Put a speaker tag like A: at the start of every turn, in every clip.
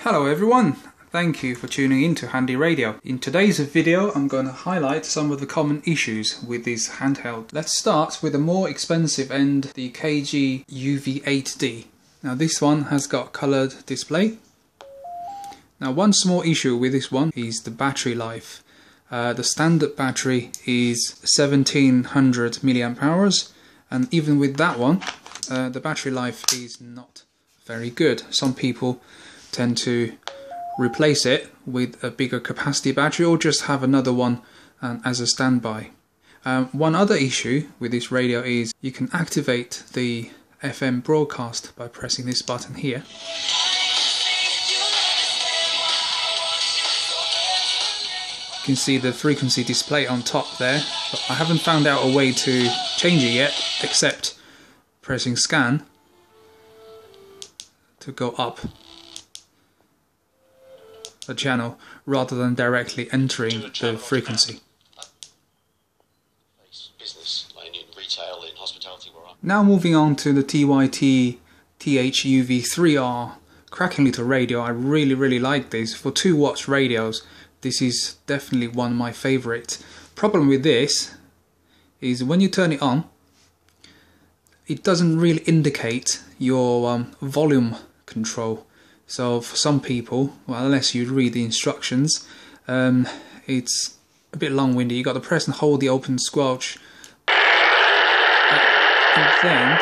A: Hello everyone, thank you for tuning in to Handy Radio. In today's video I'm going to highlight some of the common issues with this handheld. Let's start with the more expensive end, the KG UV-8D. Now this one has got coloured display. Now one small issue with this one is the battery life. The standard battery is 1700 milliamp hours, and even with that one the battery life is not very good. Some people tend to replace it with a bigger capacity battery or just have another one as a standby. One other issue with this radio is you can activate the FM broadcast by pressing this button here. You can see the frequency display on top there, but I haven't found out a way to change it yet except pressing scan to go up the channel rather than directly entering the frequency. Now moving on to the TYT TH UV3R cracking little radio. I really like this. For 2 watts radios, this is definitely one of my favourites. Problem with this is when you turn it on, it doesn't really indicate your volume control. So for some people, well, unless you read the instructions, it's a bit long-winded. You got to press and hold the open squelch, and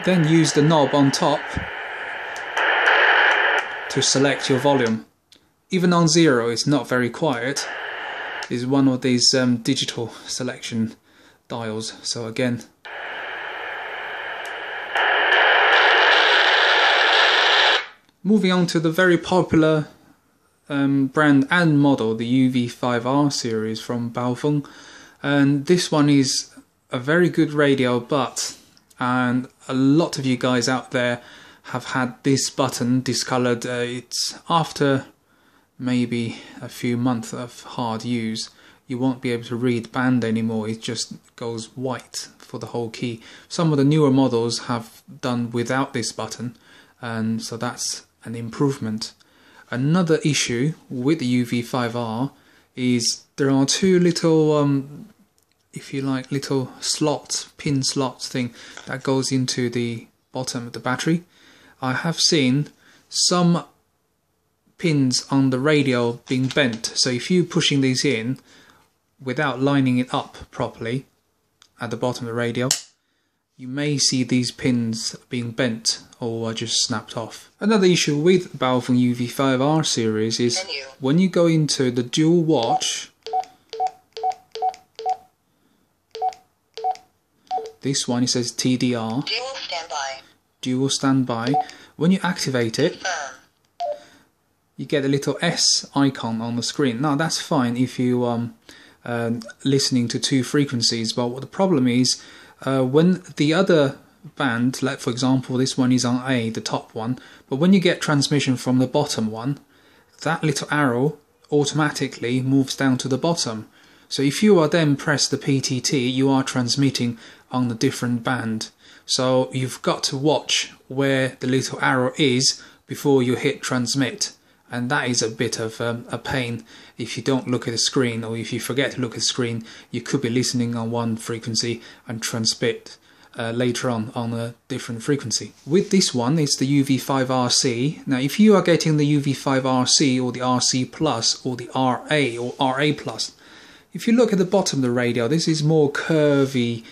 A: then use the knob on top to select your volume. Even on 0, it's not very quiet. It's one of these digital selection dials. So again, moving on to the very popular brand and model, the UV5R series from Baofeng. And this one is a very good radio, but a lot of you guys out there have had this button discolored. It's after maybe a few months of hard use, you won't be able to read band anymore. It just goes white for the whole key. Some of the newer models have done without this button, and so that's an improvement. Another issue with the UV5R is there are 2 little, if you like, little slots, pin slots thing that goes into the bottom of the battery. I have seen some pins on the radio being bent, so if you're pushing these in without lining it up properly at the bottom of the radio, you may see these pins being bent or just snapped off. Another issue with Baofeng UV5R series is when you go into the dual watch, this one, it says TDR, dual standby. When you activate it, you get a little S icon on the screen. Now that's fine if you listening to 2 frequencies, but what the problem is, when the other band, like for example this one is on A, the top one, but when you get transmission from the bottom one, that little arrow automatically moves down to the bottom. So if you are then press the PTT, you are transmitting on the different band. So you've got to watch where the little arrow is before you hit transmit. And that is a bit of a pain. If you don't look at the screen, or if you forget to look at the screen, you could be listening on one frequency and transmit later on a different frequency. With this one, it's the UV5RC. Now if you are getting the UV5RC or the RC Plus or the RA or RA Plus, if you look at the bottom of the radio, this is more curvy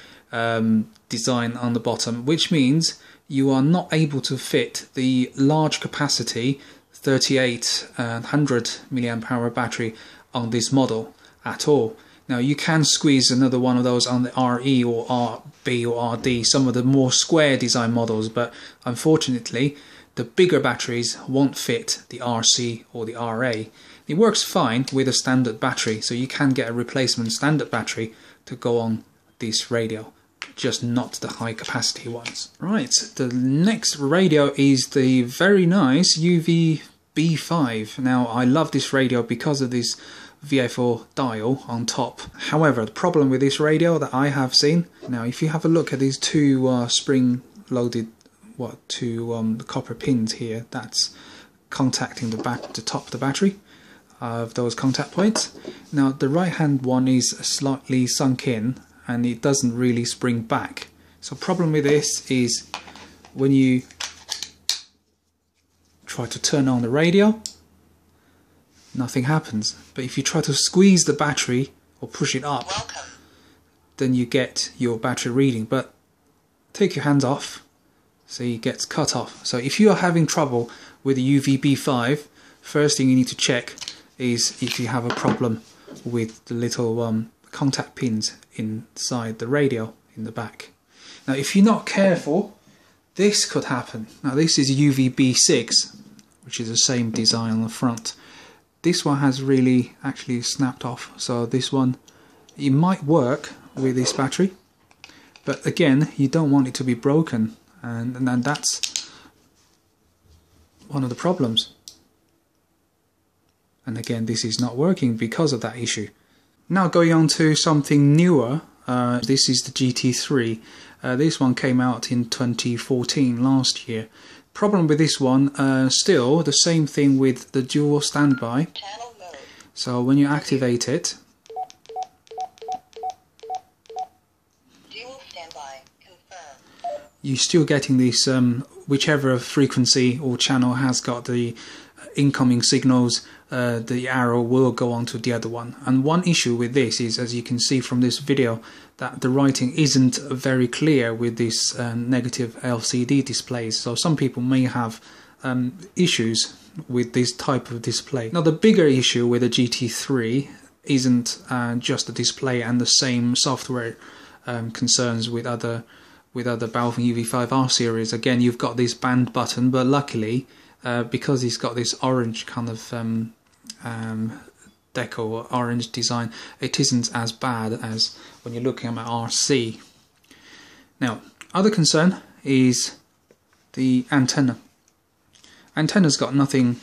A: design on the bottom, which means you are not able to fit the large capacity 3800 milliamp hour battery on this model at all. Now you can squeeze another one of those on the RE or RB or RD, some of the more square design models, but unfortunately the bigger batteries won't fit the RC or the RA. It works fine with a standard battery, so you can get a replacement standard battery to go on this radio, just not the high capacity ones. Right, the next radio is the very nice UVB5. Now I love this radio because of this VFO dial on top. However, the problem with this radio that I have seen, now if you have a look at these 2 spring loaded the copper pins here that's contacting the top of the battery of those contact points. Now the right hand one is slightly sunk in and it doesn't really spring back. So problem with this is when you try to turn on the radio, nothing happens. But if you try to squeeze the battery or push it up, then you get your battery reading. But take your hands off, see, it gets cut off. So if you are having trouble with the UVB5, first thing you need to check is if you have a problem with the little contact pins inside the radio in the back. Now if you're not careful, this could happen. Now this is UVB6, which is the same design on the front. This one has really actually snapped off, so this one, it might work with this battery, but again, you don't want it to be broken, and that's one of the problems. And again, this is not working because of that issue. Now going on to something newer, this is the GT-3. This one came out in 2014, last year. Problem with this one, still the same thing with the dual standby. So when you activate it, you're still getting this, whichever frequency or channel has got the incoming signals, the arrow will go on to the other one. And one issue with this is, as you can see from this video, that the writing isn't very clear with this negative LCD displays. So some people may have issues with this type of display. Now the bigger issue with the GT3 isn't just the display and the same software concerns with other Baofeng UV5R series. Again, you've got this band button, but luckily because it's got this orange kind of deco or orange design, it isn't as bad as when you're looking at my RC. Now, other concern is the antenna. Antenna's got nothing,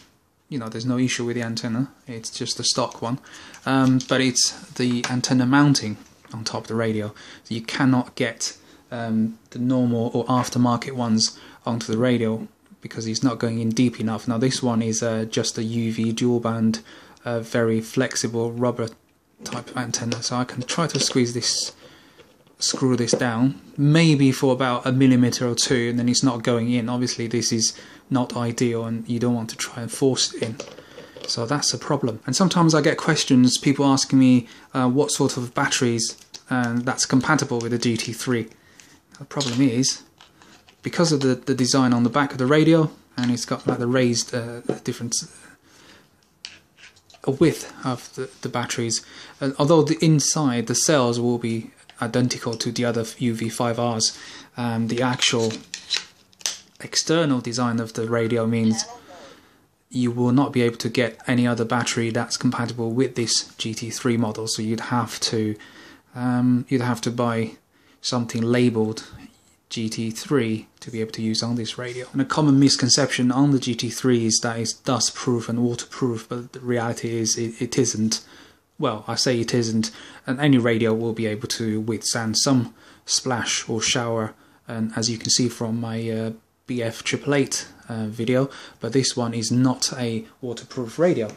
A: you know, there's no issue with the antenna, it's just a stock one, but it's the antenna mounting on top of the radio. So you cannot get the normal or aftermarket ones onto the radio because it's not going in deep enough. Now this one is just a UV dual band, very flexible rubber type of antenna, so I can try to squeeze this, screw this down, maybe for about 1 millimeter or 2, and then it's not going in. Obviously this is not ideal and you don't want to try and force it in, so that's a problem. And sometimes I get questions, people asking me what sort of batteries that's compatible with the GT3. The problem is, because of the design on the back of the radio, and it's got like the raised different width of the batteries, although the inside, the cells will be identical to the other UV5Rs, the actual external design of the radio means you will not be able to get any other battery that's compatible with this GT3 model, so you'd have to buy something labelled GT3 to be able to use on this radio. And a common misconception on the GT3 is that it's dust proof and waterproof, but the reality is it isn't. Well, I say it isn't, and any radio will be able to withstand some splash or shower, and as you can see from my BF888 video, but this one is not a waterproof radio.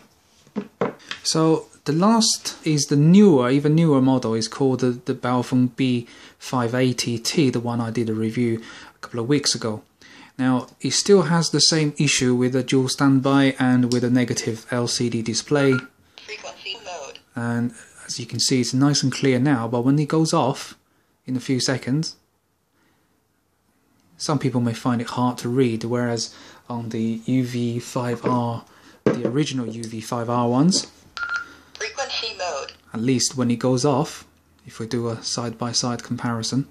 A: So the last is the newer, even newer model, is called the Baofeng B580T, the one I did a review a couple of weeks ago. Now it still has the same issue with a dual standby and with a negative LCD display. Frequency mode. And as you can see, it's nice and clear now, but when it goes off in a few seconds, some people may find it hard to read, whereas on the UV5R, the original UV5R ones, frequency mode, at least when it goes off, if we do a side-by-side comparison,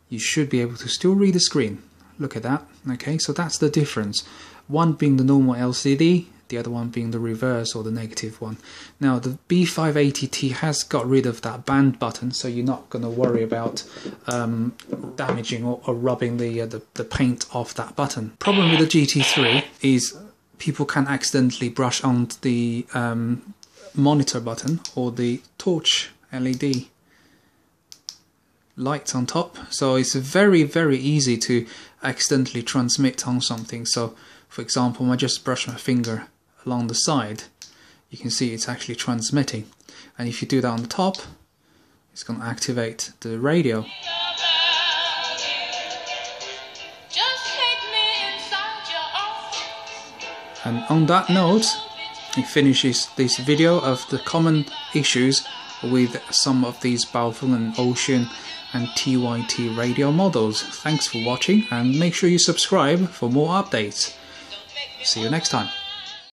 A: you should be able to still read the screen. Look at that. Okay, so that's the difference. One being the normal LCD, the other one being the reverse or the negative one. Now the B580T has got rid of that band button, so you're not going to worry about damaging or rubbing the paint off that button. Problem with the GT3 is people can accidentally brush on the monitor button or the torch LED lights on top, so it's very easy to accidentally transmit on something. So for example, I just brush my finger along the side, you can see it's actually transmitting, and if you do that on the top, it's going to activate the radio. And on that note, it finishes this video of the common issues with some of these Baofeng, Wouxun and TYT radio models. Thanks for watching, and make sure you subscribe for more updates. See you next time.